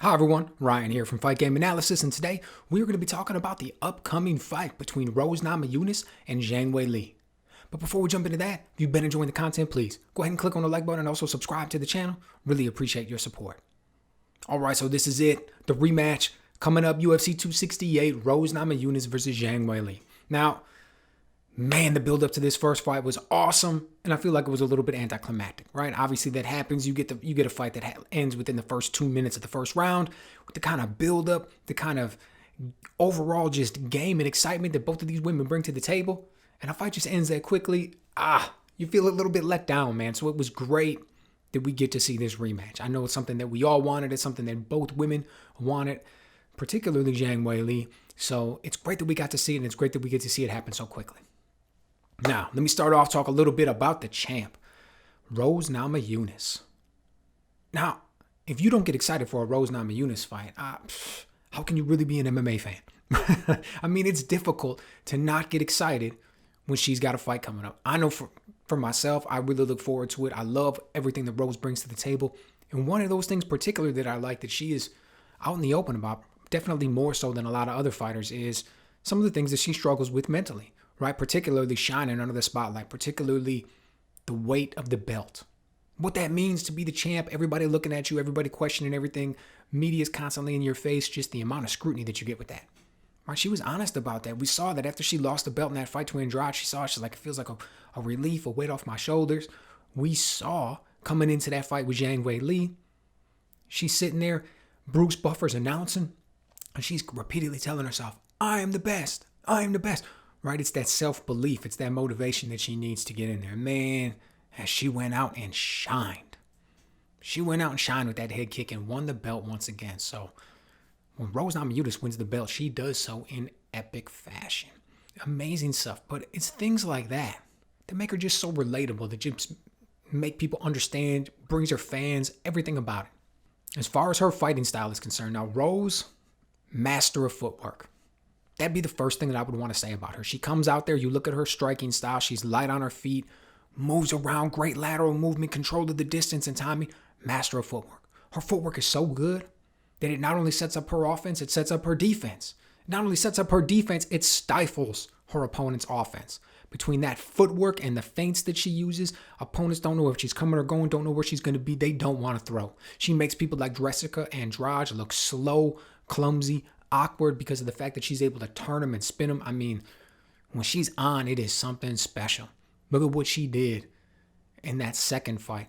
Hi everyone, Ryan here from Fight Game Analysis, and today we're going to be talking about the upcoming fight between Namajunas and Zhang Weili. But before we jump into that, if you've been enjoying the content, please go ahead and click on the like button and also subscribe to the channel. Really appreciate your support. Alright, so this is it. The rematch coming up, UFC 268, Namajunas versus Zhang Weili. Now, man, the build up to this first fight was awesome, and I feel like it was a little bit anticlimactic, right? Obviously, that happens. You get a fight that ends within the first 2 minutes of the first round, with the kind of build up, the kind of overall just game and excitement that both of these women bring to the table, and a fight just ends that quickly. You feel a little bit let down, man. So it was great that we get to see this rematch. I know it's something that we all wanted. It's something that both women wanted, particularly Zhang Weili. So it's great that we got to see it, and it's great that we get to see it happen so quickly. Now, let me start off, talk a little bit about the champ, Namajunas. Now, if you don't get excited for a Namajunas fight, how can you really be an MMA fan? I mean, it's difficult to not get excited when she's got a fight coming up. I know for myself, I really look forward to it. I love everything that Rose brings to the table. And one of those things particularly that I like that she is out in the open about, definitely more so than a lot of other fighters, is some of the things that she struggles with mentally. Right, particularly shining under the spotlight, particularly the weight of the belt. What that means to be the champ, everybody looking at you, everybody questioning everything, media's constantly in your face, just the amount of scrutiny that you get with that. Right, she was honest about that. We saw that after she lost the belt in that fight to Andrade, she's like, it feels like a relief, a weight off my shoulders. We saw coming into that fight with Zhang Weili, she's sitting there, Bruce Buffer's announcing, and she's repeatedly telling herself, I am the best, I am the best. Right, it's that self-belief, it's that motivation that she needs to get in there. Man, as she went out and shined. She went out and shined with that head kick and won the belt once again. So when Namajunas wins the belt, she does so in epic fashion. Amazing stuff. But it's things like that make her just so relatable, that just make people understand, brings her fans, everything about it. As far as her fighting style is concerned, now Rose, master of footwork. That'd be the first thing that I would want to say about her. She comes out there, you look at her striking style, she's light on her feet, moves around, great lateral movement, control of the distance and timing, master of footwork. Her footwork is so good that it not only sets up her offense, it sets up her defense. It not only sets up her defense, it stifles her opponent's offense. Between that footwork and the feints that she uses, opponents don't know if she's coming or going, don't know where she's going to be. They don't want to throw. She makes people like Jessica Andrade look slow, clumsy, awkward because of the fact that she's able to turn them and spin them. I mean, when she's on, it is something special. Look at what she did in that second fight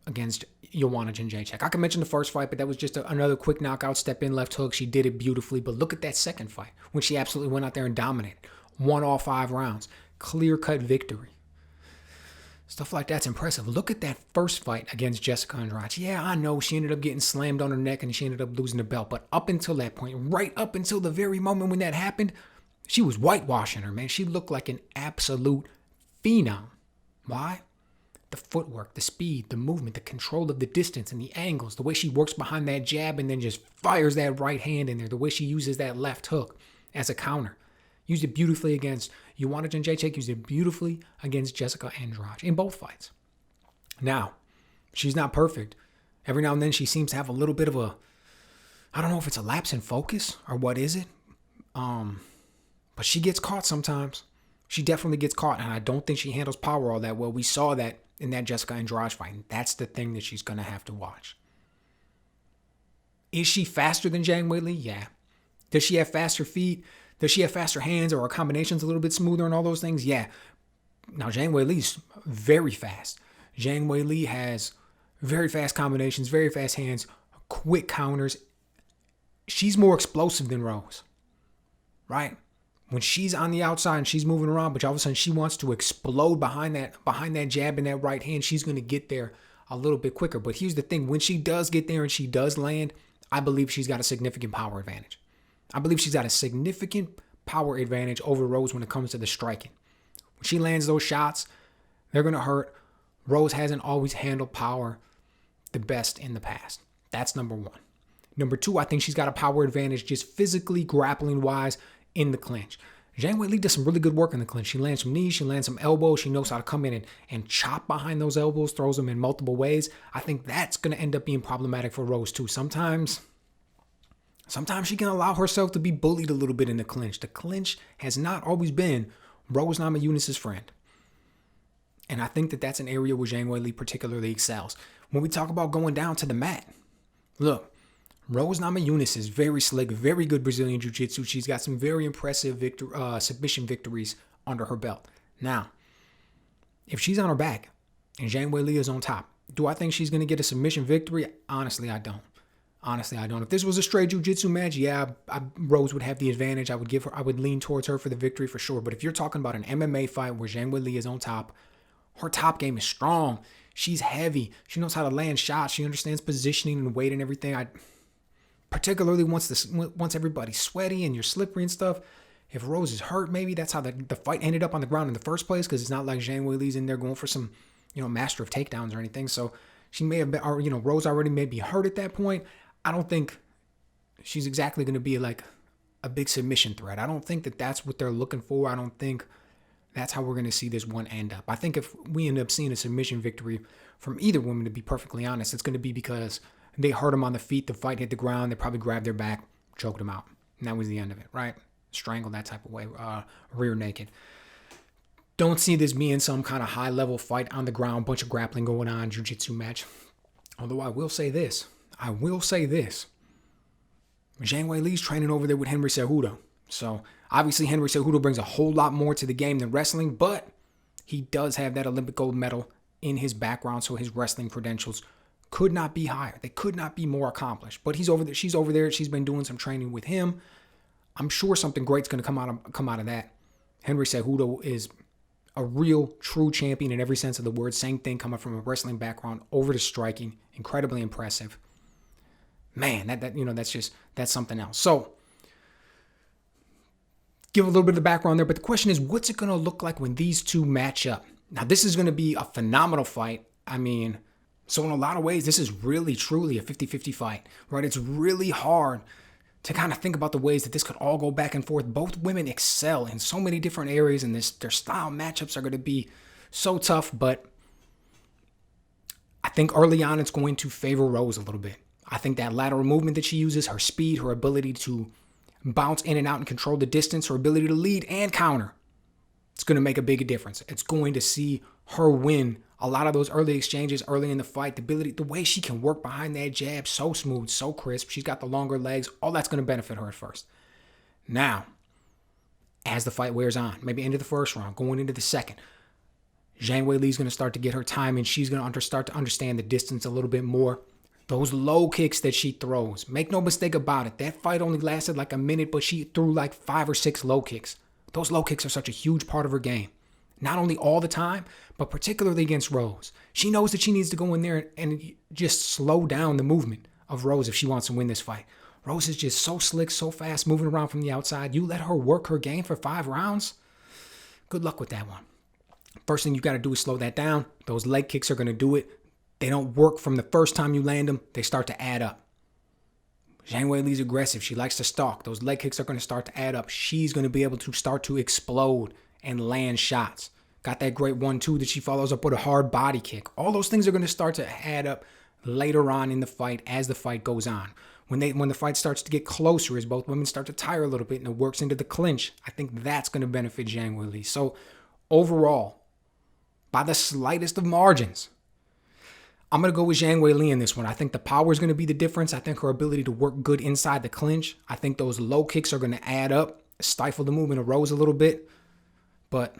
against Joanna Jędrzejczyk. I can mention the first fight, but that was just another quick knockout, step in, left hook. She did it beautifully. But look at that second fight when she absolutely went out there and dominated. Won all 5 rounds. Clear-cut victory. Stuff like that's impressive. Look at that first fight against Jessica Andrade. Yeah, I know she ended up getting slammed on her neck and she ended up losing the belt. But up until that point, right up until the very moment when that happened, she was whitewashing her, man. She looked like an absolute phenom. Why? The footwork, the speed, the movement, the control of the distance and the angles, the way she works behind that jab and then just fires that right hand in there, the way she uses that left hook as a counter. Used it beautifully against Joanna Jędrzejczyk, used it beautifully against Jessica Andrade in both fights. Now, she's not perfect. Every now and then she seems to have a little bit of I don't know if it's a lapse in focus or what is it. But she gets caught sometimes. She definitely gets caught, and I don't think she handles power all that well. We saw that in that Jessica Andrade fight, and that's the thing that she's going to have to watch. Is she faster than Zhang Weili? Yeah. Does she have faster feet? Does she have faster hands, or are combinations a little bit smoother and all those things? Yeah. Now, Zhang Weili's very fast. Zhang Weili has very fast combinations, very fast hands, quick counters. She's more explosive than Rose, right? When she's on the outside and she's moving around, but all of a sudden she wants to explode behind that jab and that right hand, she's going to get there a little bit quicker. But here's the thing. When she does get there and she does land, I believe she's got a significant power advantage. I believe she's got a significant power advantage over Rose when it comes to the striking. When she lands those shots, they're going to hurt. Rose hasn't always handled power the best in the past. That's number one. Number two, I think she's got a power advantage just physically, grappling-wise in the clinch. Zhang Weili does some really good work in the clinch. She lands some knees, she lands some elbows. She knows how to come in and chop behind those elbows, throws them in multiple ways. I think that's going to end up being problematic for Rose too. Sometimes Sometimes she can allow herself to be bullied a little bit in the clinch. The clinch has not always been Rose Namajunas' friend. And I think that that's an area where Zhang Weili particularly excels. When we talk about going down to the mat, look, Rose Namajunas is very slick, very good Brazilian Jiu-Jitsu. She's got some very impressive submission victories under her belt. Now, if she's on her back and Zhang Weili is on top, do I think she's going to get a submission victory? Honestly, I don't. If this was a straight jiu-jitsu match, yeah, Rose would have the advantage. I would lean towards her for the victory for sure. But if you're talking about an MMA fight where Zhang Weili is on top, her top game is strong. She's heavy. She knows how to land shots. She understands positioning and weight and everything. Particularly once everybody's sweaty and you're slippery and stuff. If Rose is hurt, maybe that's how the fight ended up on the ground in the first place, because it's not like Zhang Weili's in there going for some, master of takedowns or anything. So she may have been, or, Rose already may be hurt at that point. I don't think she's exactly going to be like a big submission threat. I don't think that that's what they're looking for. I don't think that's how we're going to see this one end up. I think if we end up seeing a submission victory from either woman, to be perfectly honest, it's going to be because they hurt them on the feet, the fight hit the ground, they probably grabbed their back, choked them out. And that was the end of it, right? Strangled that type of way, rear naked. Don't see this being some kind of high-level fight on the ground, bunch of grappling going on, jiu-jitsu match. Although I will say this. Zhang Weili's training over there with Henry Cejudo. So obviously Henry Cejudo brings a whole lot more to the game than wrestling, but he does have that Olympic gold medal in his background, so his wrestling credentials could not be higher. They could not be more accomplished. But he's over there. She's over there. She's been doing some training with him. I'm sure something great's going to come out of that. Henry Cejudo is a real, true champion in every sense of the word. Same thing, coming from a wrestling background over to striking. Incredibly impressive. Man, that's something else. So, give a little bit of the background there, but the question is, what's it going to look like when these two match up? Now, this is going to be a phenomenal fight. So in a lot of ways, this is really, truly a 50-50 fight, right? It's really hard to kind of think about the ways that this could all go back and forth. Both women excel in so many different areas, and their style matchups are going to be so tough, but I think early on it's going to favor Rose a little bit. I think that lateral movement that she uses, her speed, her ability to bounce in and out and control the distance, her ability to lead and counter, it's going to make a big difference. It's going to see her win a lot of those early exchanges early in the fight. The way she can work behind that jab, so smooth, so crisp. She's got the longer legs. All that's going to benefit her at first. Now, as the fight wears on, maybe into the first round, going into the second, Zhang Weili's going to start to get her time, and she's going to start to understand the distance a little bit more. Those low kicks that she throws, make no mistake about it, that fight only lasted like a minute, but she threw like 5 or 6 low kicks. Those low kicks are such a huge part of her game. Not only all the time, but particularly against Rose. She knows that she needs to go in there and just slow down the movement of Rose if she wants to win this fight. Rose is just so slick, so fast, moving around from the outside. You let her work her game for 5 rounds, good luck with that one. First thing you got to do is slow that down. Those leg kicks are going to do it. They don't work from the first time you land them. They start to add up. Zhang Weili's aggressive. She likes to stalk. Those leg kicks are going to start to add up. She's going to be able to start to explode and land shots. Got that great 1-2 that she follows up with a hard body kick. All those things are going to start to add up later on in the fight as the fight goes on. When the fight starts to get closer, as both women start to tire a little bit and it works into the clinch, I think that's going to benefit Zhang Weili. So overall, by the slightest of margins, I'm going to go with Zhang Weili in this one. I think the power is going to be the difference. I think her ability to work good inside the clinch. I think those low kicks are going to add up, stifle the movement of Rose a little bit. But,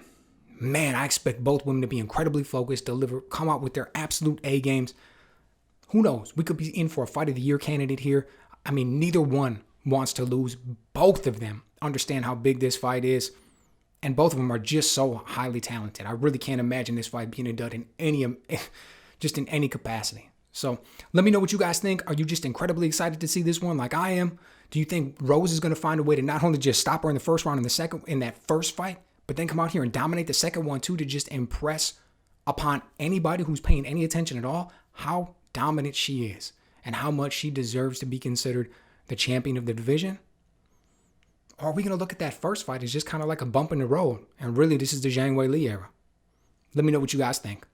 man, I expect both women to be incredibly focused, come out with their absolute A games. Who knows? We could be in for a Fight of the Year candidate here. Neither one wants to lose. Both of them understand how big this fight is. And both of them are just so highly talented. I really can't imagine this fight being a dud in any capacity. So let me know what you guys think. Are you just incredibly excited to see this one like I am? Do you think Rose is going to find a way to not only just stop her in the first round in that first fight, but then come out here and dominate the second one too, to just impress upon anybody who's paying any attention at all how dominant she is and how much she deserves to be considered the champion of the division? Or are we going to look at that first fight as just kind of like a bump in the road, and really this is the Zhang Weili era? Let me know what you guys think.